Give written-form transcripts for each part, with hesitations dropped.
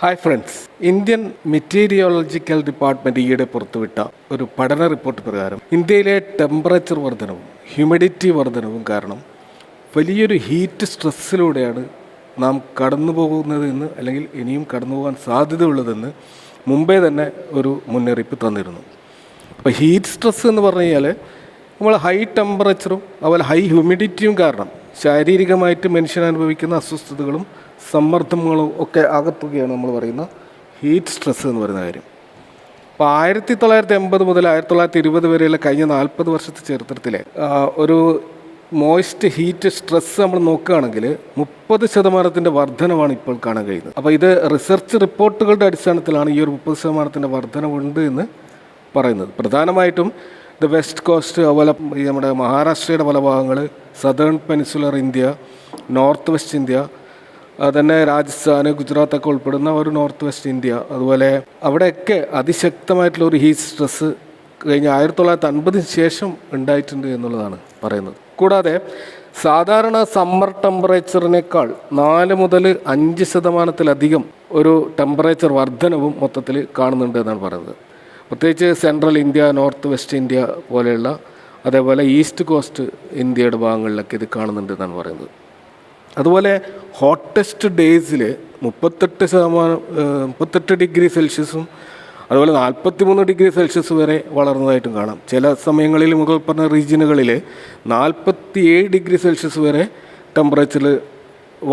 Hi friends, Indian meteorological department ഈയിടെ പുറത്തുവിട്ട ഒരു പഠന റിപ്പോർട്ട് പ്രകാരം ഇന്ത്യയിലെ ടെമ്പറേച്ചർ വർധനവും ഹ്യൂമിഡിറ്റി വർധനവും കാരണം വലിയൊരു ഹീറ്റ് സ്ട്രെസ്സിലൂടെയാണ് നാം കടന്നു പോകുന്നതെന്ന്, അല്ലെങ്കിൽ ഇനിയും കടന്നു പോകാൻ സാധ്യതയുള്ളതെന്ന് മുമ്പേ തന്നെ ഒരു മുന്നറിയിപ്പ് തന്നിരുന്നു. അപ്പോൾ ഹീറ്റ് സ്ട്രെസ് എന്ന് പറഞ്ഞു കഴിഞ്ഞാൽ നമ്മൾ ഹൈ ടെമ്പറേച്ചറും അതുപോലെ ഹൈ ഹ്യൂമിഡിറ്റിയും കാരണം ശാരീരികമായിട്ട് മനുഷ്യൻ അനുഭവിക്കുന്ന അസ്വസ്ഥതകളും സമ്മർദ്ദങ്ങളും ഒക്കെ ആകത്തുകയാണ് നമ്മൾ പറയുന്ന ഹീറ്റ് സ്ട്രെസ് എന്ന് പറയുന്ന കാര്യം. അപ്പോൾ 1980 മുതൽ 1920 വരെയുള്ള കഴിഞ്ഞ 40 വർഷത്തെ ചരിത്രത്തിലെ ഒരു മോയ്സ്റ്റ് ഹീറ്റ് സ്ട്രെസ് നമ്മൾ നോക്കുകയാണെങ്കിൽ 30% വർധനമാണ് ഇപ്പോൾ കാണാൻ കഴിയുന്നത്. അപ്പോൾ ഇത് റിസർച്ച് റിപ്പോർട്ടുകളുടെ അടിസ്ഥാനത്തിലാണ് ഈ ഒരു 30% വർധനവുണ്ട് എന്ന് പറയുന്നത്. പ്രധാനമായിട്ടും വെസ്റ്റ് കോസ്റ്റ്, അതുപോലെ നമ്മുടെ മഹാരാഷ്ട്രയുടെ പല ഭാഗങ്ങൾ, southern peninsular India, north west India, തന്നെ രാജസ്ഥാൻ, ഗുജറാത്തൊക്കെ ഉൾപ്പെടുന്ന ഒരു നോർത്ത് വെസ്റ്റ് ഇന്ത്യ, അതുപോലെ അവിടെയൊക്കെ അതിശക്തമായിട്ടുള്ള ഒരു ഹീറ്റ് സ്ട്രെസ് കഴിഞ്ഞ 1950 ശേഷം ഉണ്ടായിട്ടുണ്ട് എന്നുള്ളതാണ് പറയുന്നത്. കൂടാതെ സാധാരണ സമ്മർ ടെമ്പറേച്ചറിനേക്കാൾ 4 മുതൽ 5% ഒരു ടെമ്പറേച്ചർ വർധനവും മൊത്തത്തിൽ കാണുന്നുണ്ട് എന്നാണ് പറയുന്നത്. പ്രത്യേകിച്ച് central India, north west India പോലെയുള്ള, അതേപോലെ ഈസ്റ്റ് കോസ്റ്റ് ഇന്ത്യയുടെ ഭാഗങ്ങളിലൊക്കെ ഇത് കാണുന്നുണ്ട് എന്നാണ് പറയുന്നത്. അതുപോലെ ഹോട്ടസ്റ്റ് ഡേയ്സിൽ 38 ഡിഗ്രി സെൽഷ്യസും അതുപോലെ 43 ഡിഗ്രി സെൽഷ്യസ് വരെ വളർന്നതായിട്ടും കാണാം. ചില സമയങ്ങളിൽ മുകൾ പറഞ്ഞ റീജിയനുകളിൽ 47 ഡിഗ്രി സെൽഷ്യസ് വരെ ടെമ്പറേച്ചർ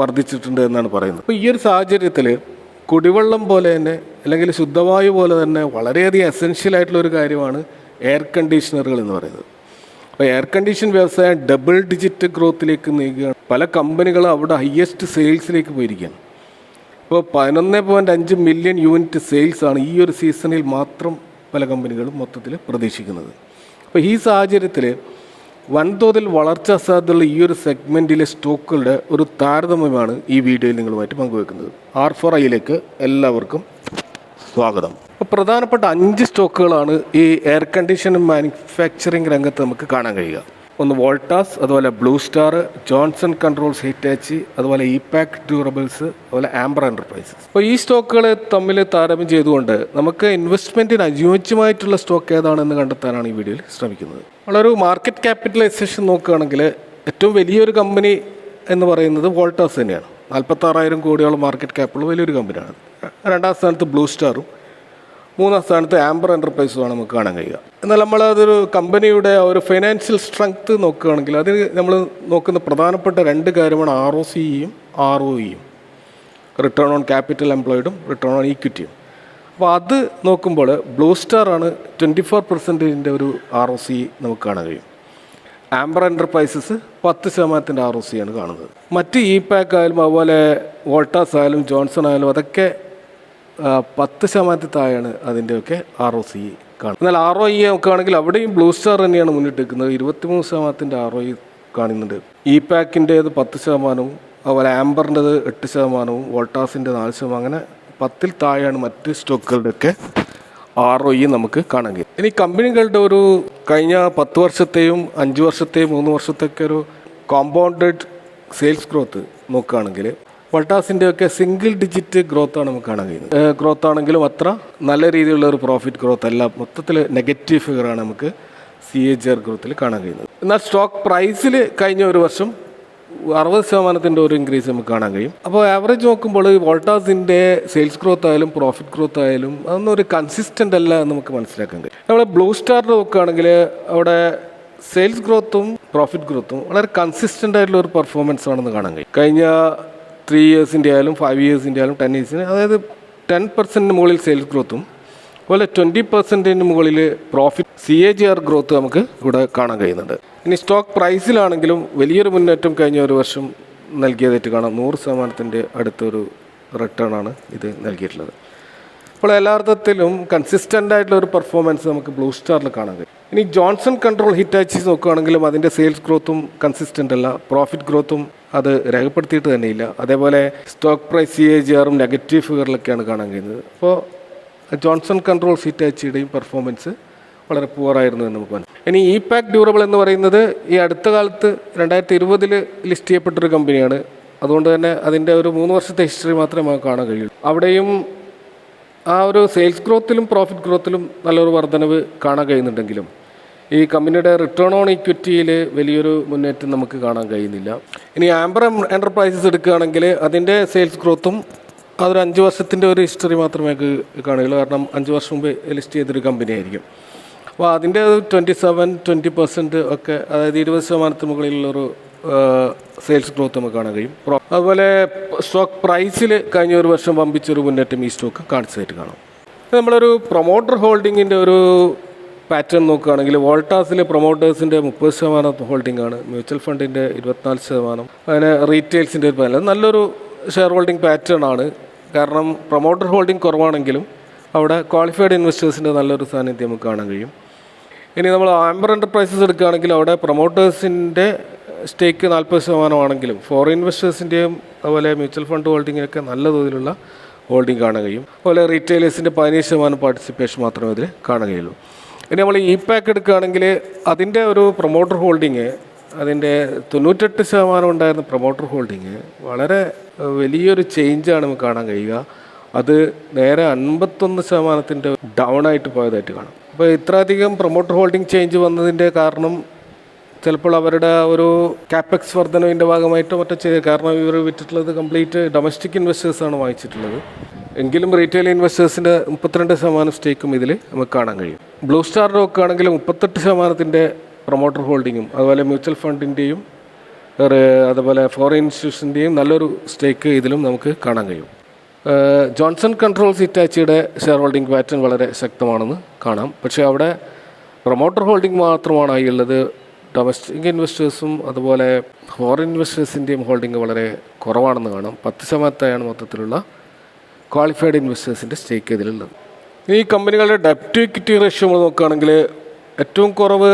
വർദ്ധിച്ചിട്ടുണ്ട് എന്നാണ് പറയുന്നത്. അപ്പോൾ ഈ ഒരു സാഹചര്യത്തിൽ കുടിവെള്ളം പോലെ തന്നെ, അല്ലെങ്കിൽ ശുദ്ധവായു പോലെ തന്നെ വളരെയധികം എസെൻഷ്യൽ ഒരു കാര്യമാണ് എയർ കണ്ടീഷണറുകൾ എന്ന് പറയുന്നത്. അപ്പോൾ എയർ കണ്ടീഷൻ വ്യവസായം ഡബിൾ ഡിജിറ്റ് ഗ്രോത്തിലേക്ക് നീങ്ങുകയാണ്. പല കമ്പനികളും അവിടെ ഹയസ്റ്റ് സെയിൽസിലേക്ക് പോയിരിക്കുകയാണ്. ഇപ്പോൾ 11.5 മില്യൺ യൂണിറ്റ് സെയിൽസാണ് ഈ ഒരു സീസണിൽ മാത്രം പല കമ്പനികളും മൊത്തത്തിൽ പ്രതീക്ഷിക്കുന്നത്. അപ്പോൾ ഈ സാഹചര്യത്തിൽ വൻതോതിൽ വളർച്ചാ സാധ്യതയുള്ള ഈ ഒരു സെഗ്മെൻറ്റിലെ സ്റ്റോക്കുകളുടെ ഒരു താരതമ്യമാണ് ഈ വീഡിയോയിൽ നിങ്ങളുമായിട്ട് പങ്കുവെക്കുന്നത്. R4iലേക്ക് എല്ലാവർക്കും സ്വാഗതം. അപ്പോൾ പ്രധാനപ്പെട്ട 5 സ്റ്റോക്കുകളാണ് ഈ എയർ കണ്ടീഷൻ മാനുഫാക്ചറിങ് രംഗത്ത് നമുക്ക് കാണാൻ കഴിയുക. ഒന്ന് വോൾട്ടാസ്, അതുപോലെ blue star, Johnson controls, Hitachi, അതുപോലെ ഇപാക് ഡ്യൂറബിൾസ്, അതുപോലെ ആംബർ എൻ്റർപ്രൈസസ്. അപ്പോൾ ഈ സ്റ്റോക്കുകൾ തമ്മിൽ താരതമ്യം ചെയ്തുകൊണ്ട് നമുക്ക് ഇൻവെസ്റ്റ്മെൻറ്റിന് അനുയോജ്യമായിട്ടുള്ള സ്റ്റോക്ക് ഏതാണെന്ന് കണ്ടെത്താനാണ് ഈ വീഡിയോയിൽ ശ്രമിക്കുന്നത്. വളരെ മാർക്കറ്റ് ക്യാപിറ്റലൈസേഷൻ നോക്കുകയാണെങ്കിൽ ഏറ്റവും വലിയൊരു കമ്പനി എന്ന് പറയുന്നത് വോൾട്ടാസ് തന്നെയാണ്. 46,000 കോടിയോളം മാർക്കറ്റ് ക്യാപ്പുള്ള വലിയൊരു കമ്പനിയാണ്. 2ാം സ്ഥാനത്ത് ബ്ലൂ സ്റ്റാറും 3ാം സ്ഥാനത്ത് ആംബർ എൻ്റർപ്രൈസുമാണ് നമുക്ക് കാണാൻ കഴിയുക. എന്നാൽ നമ്മളതൊരു കമ്പനിയുടെ ഒരു ഫൈനാൻഷ്യൽ സ്ട്രെങ്ത് നോക്കുകയാണെങ്കിൽ അതിന് നമ്മൾ നോക്കുന്ന പ്രധാനപ്പെട്ട 2 കാര്യമാണ് ROCEയും ROEയും, റിട്ടേൺ ഓൺ ക്യാപിറ്റൽ എംപ്ലോയിഡും റിട്ടേൺ ഓൺ ഈക്വിറ്റിയും. അപ്പോൾ അത് നോക്കുമ്പോൾ ബ്ലൂ സ്റ്റാറാണ് 24% ഒരു ROCE നമുക്ക് കാണാൻ കഴിയും. ആംബർ എൻ്റർപ്രൈസസ് 10% ROCEയാണ് കാണുന്നത്. മറ്റ് ഇപാക് ആയാലും അതുപോലെ വോൾട്ടാസ് ആയാലും ജോൺസൺ ആയാലും അതൊക്കെ 10% താഴെയാണ് അതിൻ്റെയൊക്കെ ROCE കാണുന്നത്. എന്നാൽ ROE നോക്കുകയാണെങ്കിൽ അവിടെയും ബ്ലൂ സ്റ്റാർ തന്നെയാണ് മുന്നിട്ട് നിൽക്കുന്നത്. 23% ROE കാണുന്നുണ്ട്. ഇപാക്കിൻ്റേത് 10%, അതുപോലെ ആംബറിൻ്റെത് 8%, വോൾട്ടാസിൻ്റെ 4%, അങ്ങനെ 10ൽ താഴെയാണ് മറ്റ് സ്റ്റോക്കുകളുടെയൊക്കെ ROE നമുക്ക് കാണാൻ കഴിയും. ഇനി കമ്പനികളുടെ ഒരു കഴിഞ്ഞ 10 വർഷത്തെയും 5 വർഷത്തെയും 3 വർഷത്തെയൊക്കെ ഒരു കോമ്പൗണ്ടഡ് സെയിൽസ് ഗ്രോത്ത് നോക്കുകയാണെങ്കിൽ വോൾട്ടാസിൻ്റെയൊക്കെ സിംഗിൾ ഡിജിറ്റ് ഗ്രോത്താണ് നമുക്ക് കാണാൻ കഴിയുന്നത്. ഗ്രോത്ത് ആണെങ്കിലും അത്ര നല്ല രീതിയിലുള്ള ഒരു പ്രോഫിറ്റ് ഗ്രോത്ത് അല്ല, മൊത്തത്തിൽ നെഗറ്റീവ് ഫിഗറാണ് നമുക്ക് CAGR ഗ്രോത്തിൽ കാണാൻ കഴിയുന്നത്. എന്നാൽ സ്റ്റോക്ക് പ്രൈസിൽ കഴിഞ്ഞ ഒരു വർഷം 60% ഒരു ഇൻക്രീസ് നമുക്ക് കാണാൻ കഴിയും. അപ്പോൾ ആവറേജ് നോക്കുമ്പോൾ വോൾട്ടാസിൻ്റെ സെയിൽസ് ഗ്രോത്ത് ആയാലും പ്രോഫിറ്റ് ഗ്രോത്ത് ആയാലും അതൊന്നും ഒരു കൺസിസ്റ്റൻ്റ് അല്ല എന്ന് നമുക്ക് മനസ്സിലാക്കാൻ കഴിയും. നമ്മൾ ബ്ലൂ സ്റ്റാറിൽ നോക്കുകയാണെങ്കിൽ അവിടെ സെയിൽസ് ഗ്രോത്തും പ്രോഫിറ്റ് ഗ്രോത്തും വളരെ കൺസിസ്റ്റൻ്റ് ആയിട്ടുള്ള ഒരു പെർഫോമൻസ് ആണെന്ന് കാണാൻ കഴിയും. കഴിഞ്ഞ 3 ഇയേഴ്സിൻ്റെ ആയാലും 5 ഇയേഴ്സിൻ്റെ ആയാലും 10 ഇയേഴ്സിന്, അതായത് 10% മുകളിൽ സെയിൽസ് ഗ്രോത്തും അതുപോലെ 20% മുകളിൽ പ്രോഫിറ്റ് CAGR ഗ്രോത്ത് നമുക്ക് ഇവിടെ കാണാൻ കഴിയുന്നുണ്ട്. ഇനി സ്റ്റോക്ക് പ്രൈസിലാണെങ്കിലും വലിയൊരു മുന്നേറ്റം കഴിഞ്ഞ ഒരു വർഷം നൽകിയതായിട്ട് കാണാം. 100% അടുത്തൊരു റിട്ടേണാണ് ഇത് നൽകിയിട്ടുള്ളത്. അപ്പോൾ എല്ലാ അർത്ഥത്തിലും കൺസിസ്റ്റൻ്റ് ആയിട്ടുള്ള ഒരു പെർഫോമൻസ് നമുക്ക് ബ്ലൂ സ്റ്റാറിൽ കാണാൻ കഴിയും. ഇനി ജോൺസൺ കൺട്രോൾ ഹിറ്റാച്ചീസ് നോക്കുകയാണെങ്കിലും അതിൻ്റെ സെയിൽസ് ഗ്രോത്തും കൺസിസ്റ്റൻ്റ് അല്ല, പ്രോഫിറ്റ് ഗ്രോത്തും അത് രേഖപ്പെടുത്തിയിട്ട് തന്നെയില്ല. അതേപോലെ സ്റ്റോക്ക് പ്രൈസ് CAGRും നെഗറ്റീവ് ഫിഗറിലൊക്കെയാണ് കാണാൻ കഴിയുന്നത്. അപ്പോൾ ജോൺസൺ കൺട്രോൾ ഹിറ്റാച്ചിയുടെയും പെർഫോമൻസ് വളരെ പുവറായിരുന്നു എന്ന് നമുക്ക് മനസ്സിലാക്കാം. ഇനി ഇപാക് ഡ്യൂറബിൾ എന്ന് പറയുന്നത് ഈ അടുത്ത കാലത്ത് 2020 ലിസ്റ്റ് ചെയ്യപ്പെട്ടൊരു കമ്പനിയാണ്. അതുകൊണ്ട് തന്നെ അതിൻ്റെ ഒരു 3 വർഷത്തെ ഹിസ്റ്ററി മാത്രമേ നമുക്ക് കാണാൻ കഴിയുള്ളൂ. അവിടെയും ആ ഒരു സെയിൽസ് ഗ്രോത്തിലും പ്രോഫിറ്റ് ഗ്രോത്തിലും നല്ലൊരു വർധനവ് കാണാൻ കഴിയുന്നുണ്ടെങ്കിലും ഈ കമ്പനിയുടെ റിട്ടേൺ ഓൺ ഇക്വിറ്റിയിൽ വലിയൊരു മുന്നേറ്റം നമുക്ക് കാണാൻ കഴിയുന്നില്ല. ഇനി ആംബർ എൻ്റർപ്രൈസസ് എടുക്കുകയാണെങ്കിൽ അതിൻ്റെ സെയിൽസ് ഗ്രോത്തും അതൊരു 5 വർഷത്തിൻ്റെ ഒരു ഹിസ്റ്ററി മാത്രമേ കാണുകയുള്ളൂ. കാരണം 5 വർഷം മുമ്പ് ലിസ്റ്റ് ചെയ്തൊരു കമ്പനി ആയിരിക്കും. അപ്പോൾ അതിൻ്റെ 20% ഒക്കെ, അതായത് 20% മുകളിലുള്ളൊരു സെയിൽസ് ഗ്രോത്ത് നമുക്ക് കാണാൻ കഴിയും. അതുപോലെ സ്റ്റോക്ക് പ്രൈസിൽ കഴിഞ്ഞ ഒരു വർഷം വമ്പിച്ചൊരു മുന്നേറ്റം ഈ സ്റ്റോക്ക് കാണിച്ചതായിട്ട് കാണാം. നമ്മളൊരു പ്രൊമോട്ടർ ഹോൾഡിങ്ങിൻ്റെ ഒരു പാറ്റേൺ നോക്കുകയാണെങ്കിൽ വോൾട്ടാസിൽ പ്രൊമോട്ടേഴ്സിൻ്റെ 30% ഹോൾഡിംഗ് ആണ്, മ്യൂച്വൽ ഫണ്ടിൻ്റെ 24%, അങ്ങനെ റീറ്റെയിൽസിൻ്റെ ഒരു നല്ലൊരു ഷെയർ ഹോൾഡിംഗ് പാറ്റേൺ ആണ്. കാരണം പ്രൊമോട്ടർ ഹോൾഡിംഗ് കുറവാണെങ്കിലും അവിടെ ക്വാളിഫൈഡ് ഇൻവെസ്റ്റേഴ്സിൻ്റെ നല്ലൊരു സാന്നിധ്യം നമുക്ക് കാണാൻ കഴിയും. ഇനി നമ്മൾ ആംബർ എൻ്റർപ്രൈസസ് എടുക്കുകയാണെങ്കിൽ അവിടെ പ്രൊമോട്ടേഴ്സിൻ്റെ സ്റ്റേക്ക് 40% ആണെങ്കിലും ഫോറിൻ ഇൻവെസ്റ്റേഴ്സിൻ്റെയും അതുപോലെ മ്യൂച്വൽ ഫണ്ട് ഹോൾഡിങ്ങിനൊക്കെ നല്ല തോതിലുള്ള ഹോൾഡിംഗ് കാണാൻ കഴിയും. അതുപോലെ റീറ്റെയിലേഴ്സിൻ്റെ 15% പാർട്ടിസിപ്പേഷൻ മാത്രമേ അതിൽ കാണാൻ കഴിയുള്ളൂ. ഇനി നമ്മൾ ഇപാക്ക് എടുക്കുകയാണെങ്കിൽ അതിൻ്റെ ഒരു പ്രൊമോട്ടർ ഹോൾഡിങ്, അതിൻ്റെ 98% ഉണ്ടായിരുന്ന പ്രൊമോട്ടർ ഹോൾഡിങ് വളരെ വലിയൊരു ചേഞ്ചാണ് നമുക്ക് കാണാൻ കഴിയുക. അത് നേരെ 51% ഡൗൺ ആയിട്ട് പോയതായിട്ട് കാണാം. അപ്പോൾ ഇത്രയധികം പ്രൊമോട്ടർ ഹോൾഡിംഗ് ചേഞ്ച് വന്നതിൻ്റെ കാരണം ചിലപ്പോൾ അവരുടെ ഒരു കാപ്പെക്സ് വർധനവിൻ്റെ ഭാഗമായിട്ടോ മറ്റോ കാരണം ഇവർ വിറ്റിട്ടുള്ളത് കംപ്ലീറ്റ് ഡൊമസ്റ്റിക് ഇൻവെസ്റ്റേഴ്സാണ് വാങ്ങിച്ചിട്ടുള്ളത്. എങ്കിലും റീറ്റെയിൽ ഇൻവെസ്റ്റേഴ്സിൻ്റെ 32% സ്റ്റേക്കും ഇതിൽ നമുക്ക് കാണാൻ കഴിയും. ബ്ലൂ സ്റ്റാർ നോക്കുകയാണെങ്കിൽ 38% പ്രൊമോട്ടർ ഹോൾഡിങ്ങും അതുപോലെ മ്യൂച്വൽ ഫണ്ടിൻ്റെയും അതുപോലെ ഫോറിൻ ഇൻസ്റ്റിറ്റ്യൂഷൻ്റെയും നല്ലൊരു സ്റ്റേക്ക് ഇതിലും നമുക്ക് കാണാൻ കഴിയും. ജോൺസൺ കൺട്രോൾസ് ഹിറ്റാച്ചിയുടെ ഷെയർ ഹോൾഡിംഗ് പാറ്റേൺ വളരെ ശക്തമാണെന്ന് കാണാം. പക്ഷേ അവിടെ പ്രൊമോട്ടർ ഹോൾഡിംഗ് മാത്രമാണ് ഉള്ളത്. ഡൊമസ്റ്റിക് ഇൻവെസ്റ്റേഴ്സും അതുപോലെ ഫോറിൻ ഇൻവെസ്റ്റേഴ്സിൻ്റെയും ഹോൾഡിംഗ് വളരെ കുറവാണെന്ന് കാണാം. 10% മൊത്തത്തിലുള്ള ക്വാളിഫൈഡ് ഇൻവെസ്റ്റേഴ്സിൻ്റെ സ്റ്റേക്ക് ഇതിലുള്ളത്. ഈ കമ്പനികളുടെ ഡെപ്റ്റ് ഇക്വിറ്റി റേഷ്യോ നമ്മൾ നോക്കുകയാണെങ്കിൽ ഏറ്റവും കുറവ്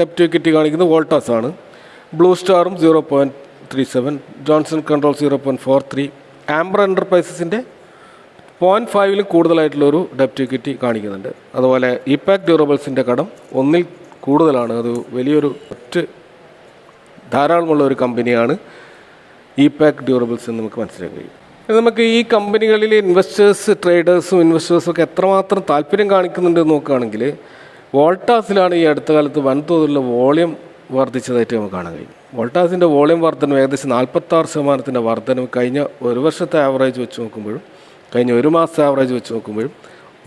ഡെപ്റ്റ് ഇക്വിറ്റി കാണിക്കുന്നത് വോൾട്ടാസ് ആണ്. ബ്ലൂ സ്റ്റാറും 0.37, ജോൺസൺ കൺട്രോൾ 0.43, ആംബർ എൻ്റർപ്രൈസസിൻ്റെ 0.5 കൂടുതലായിട്ടുള്ളൊരു ഡെപ്റ്റ് ഇക്വിറ്റി കാണിക്കുന്നുണ്ട്. അതുപോലെ ഇപാക്ക് ഡ്യൂറബിൾസിൻ്റെ കടം 1 കൂടുതലാണ്. അത് വലിയൊരു ധാരാളമുള്ള ഒരു കമ്പനിയാണ് ഇപാക്ക് ഡ്യൂറബിൾസ് എന്ന് നമുക്ക് മനസ്സിലാക്കാൻ കഴിയും. നമുക്ക് ഈ കമ്പനികളിൽ ഇൻവെസ്റ്റേഴ്സ്, ട്രേഡേഴ്സും ഇൻവെസ്റ്റേഴ്സും ഒക്കെ എത്രമാത്രം താല്പര്യം കാണിക്കുന്നുണ്ടെന്ന് നോക്കുകയാണെങ്കിൽ വോൾട്ടാസിലാണ് ഈ അടുത്ത കാലത്ത് വൻതോതിലുള്ള വോളിയം വർദ്ധിച്ചതായിട്ട് നമുക്ക് കാണാൻ കഴിയും. വോൾട്ടാസിൻ്റെ വോളിയം വർധനം ഏകദേശം 46% വർധനവ് കഴിഞ്ഞ ഒരു വർഷത്തെ ആവറേജ് വെച്ച് നോക്കുമ്പോഴും കഴിഞ്ഞ ഒരു മാസത്തെ ആവറേജ് വെച്ച് നോക്കുമ്പോഴും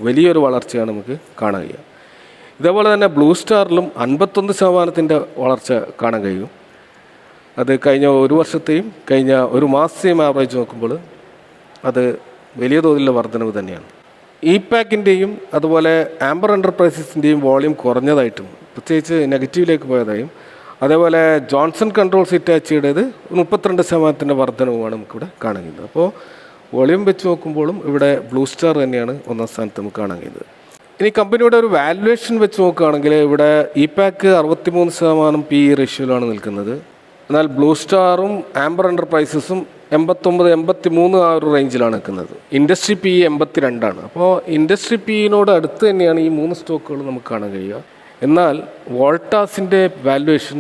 വലിയൊരു വളർച്ചയാണ് നമുക്ക് കാണാൻ കഴിയുക. ഇതേപോലെ തന്നെ ബ്ലൂ സ്റ്റാറിലും 51% വളർച്ച കാണാൻ കഴിയും. അത് കഴിഞ്ഞ ഒരു വർഷത്തെയും കഴിഞ്ഞ ഒരു മാസത്തെയും ആവറേജ് നോക്കുമ്പോൾ അത് വലിയ തോതിലുള്ള വർധനവ് തന്നെയാണ്. ഇപാക്കിൻ്റെയും അതുപോലെ ആംബർ എൻ്റർപ്രൈസസിൻ്റെയും വോളിയം കുറഞ്ഞതായിട്ടും പ്രത്യേകിച്ച് നെഗറ്റീവിലേക്ക് പോയതായും അതേപോലെ ജോൺസൺ കൺട്രോൾസ് ഹിറ്റാച്ചിയുടേത് 32% വർധനവുമാണ് നമുക്കിവിടെ കാണാൻ കഴിയുന്നത്. അപ്പോൾ വോളിയം വെച്ച് നോക്കുമ്പോഴും ഇവിടെ ബ്ലൂ സ്റ്റാർ തന്നെയാണ് 1ാം സ്ഥാനത്ത് നമുക്ക് കാണാൻ കഴിയുന്നത്. ഇനി കമ്പനിയുടെ ഒരു വാല്യുവേഷൻ വെച്ച് നോക്കുകയാണെങ്കിൽ ഇവിടെ ഇപാക്ക് 63% PE റേഷ്യോയിലാണ് നിൽക്കുന്നത്. എന്നാൽ ബ്ലൂ സ്റ്റാറും ആംബർ എൻ്റർപ്രൈസസും 89-83 ആ ഒരു റേഞ്ചിലാണ് നിൽക്കുന്നത്. ഇൻഡസ്ട്രി PE 82 ആണ്. അപ്പോൾ ഇൻഡസ്ട്രി PEനോട് അടുത്ത് തന്നെയാണ് ഈ 3 സ്റ്റോക്കുകൾ നമുക്ക് കാണാൻ കഴിയുക. എന്നാൽ വോൾട്ടാസിൻ്റെ വാല്യുവേഷൻ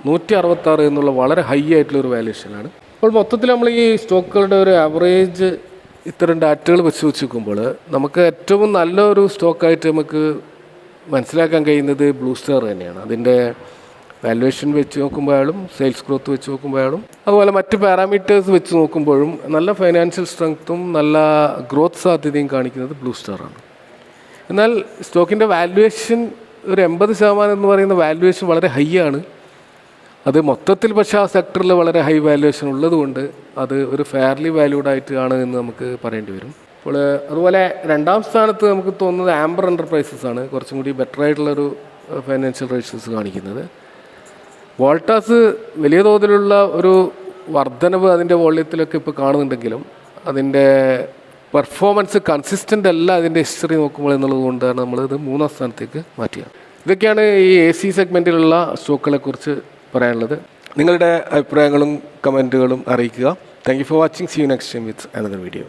166 എന്നുള്ള വളരെ ഹൈ ആയിട്ടുള്ളൊരു വാല്യുവേഷനാണ്. അപ്പോൾ മൊത്തത്തിൽ നമ്മൾ ഈ സ്റ്റോക്കുകളുടെ ഒരു ആവറേജ് ഇത്തരം ഡാറ്റകൾ വെച്ച് നോക്കുമ്പോൾ നമുക്ക് ഏറ്റവും നല്ലൊരു സ്റ്റോക്കായിട്ട് നമുക്ക് മനസ്സിലാക്കാൻ കഴിയുന്നത് ബ്ലൂ സ്റ്റാർ തന്നെയാണ്. അതിൻ്റെ വാല്യുവേഷൻ വെച്ച് നോക്കുമ്പോഴും സെയിൽസ് ഗ്രോത്ത് വെച്ച് നോക്കുമ്പോഴും അതുപോലെ മറ്റ് പാരാമീറ്റേഴ്സ് വെച്ച് നോക്കുമ്പോഴും നല്ല ഫൈനാൻഷ്യൽ സ്ട്രെങ്ത്തും നല്ല ഗ്രോത്ത് സാധ്യതയും കാണിക്കുന്നത് ബ്ലൂ സ്റ്റാറാണ്. എന്നാൽ സ്റ്റോക്കിൻ്റെ വാല്യുവേഷൻ ഒരു 80% എന്ന് പറയുന്ന വാല്യുവേഷൻ വളരെ ഹൈ ആണ്. അത് മൊത്തത്തിൽ പക്ഷേ ആ സെക്ടറിൽ വളരെ ഹൈ വാല്യുവേഷൻ ഉള്ളതുകൊണ്ട് അത് ഒരു ഫെയർലി വാല്യൂഡ് ആയിട്ടാണ് എന്ന് നമുക്ക് പറയേണ്ടി വരും. അപ്പോൾ അതുപോലെ 2ാം സ്ഥാനത്ത് നമുക്ക് തോന്നുന്നത് ആംബർ എൻ്റർപ്രൈസസ് ആണ്, കുറച്ചും കൂടി ബെറ്റർ ആയിട്ടുള്ളൊരു ഫൈനാൻഷ്യൽ റേഷ്യോസ് കാണിക്കുന്നത്. വോൾട്ടാസ് വലിയ തോതിലുള്ള ഒരു വർധനവ് അതിൻ്റെ വോള്യത്തിലൊക്കെ ഇപ്പോൾ കാണുന്നുണ്ടെങ്കിലും അതിൻ്റെ പെർഫോമൻസ് കൺസിസ്റ്റൻ്റ് അല്ല അതിൻ്റെ ഹിസ്റ്ററി നോക്കുമ്പോൾ എന്നുള്ളത് കൊണ്ടാണ് നമ്മളിത് 3ാം സ്ഥാനത്തേക്ക് മാറ്റിയത്. ഇതൊക്കെയാണ് ഈ AC സെഗ്മെൻറ്റിലുള്ള സ്റ്റോക്കുകളെ കുറിച്ച് പറയാനുള്ളത്. നിങ്ങളുടെ അഭിപ്രായങ്ങളും കമൻറ്റുകളും അറിയിക്കുക. Thank you for watching. See you next time with another video.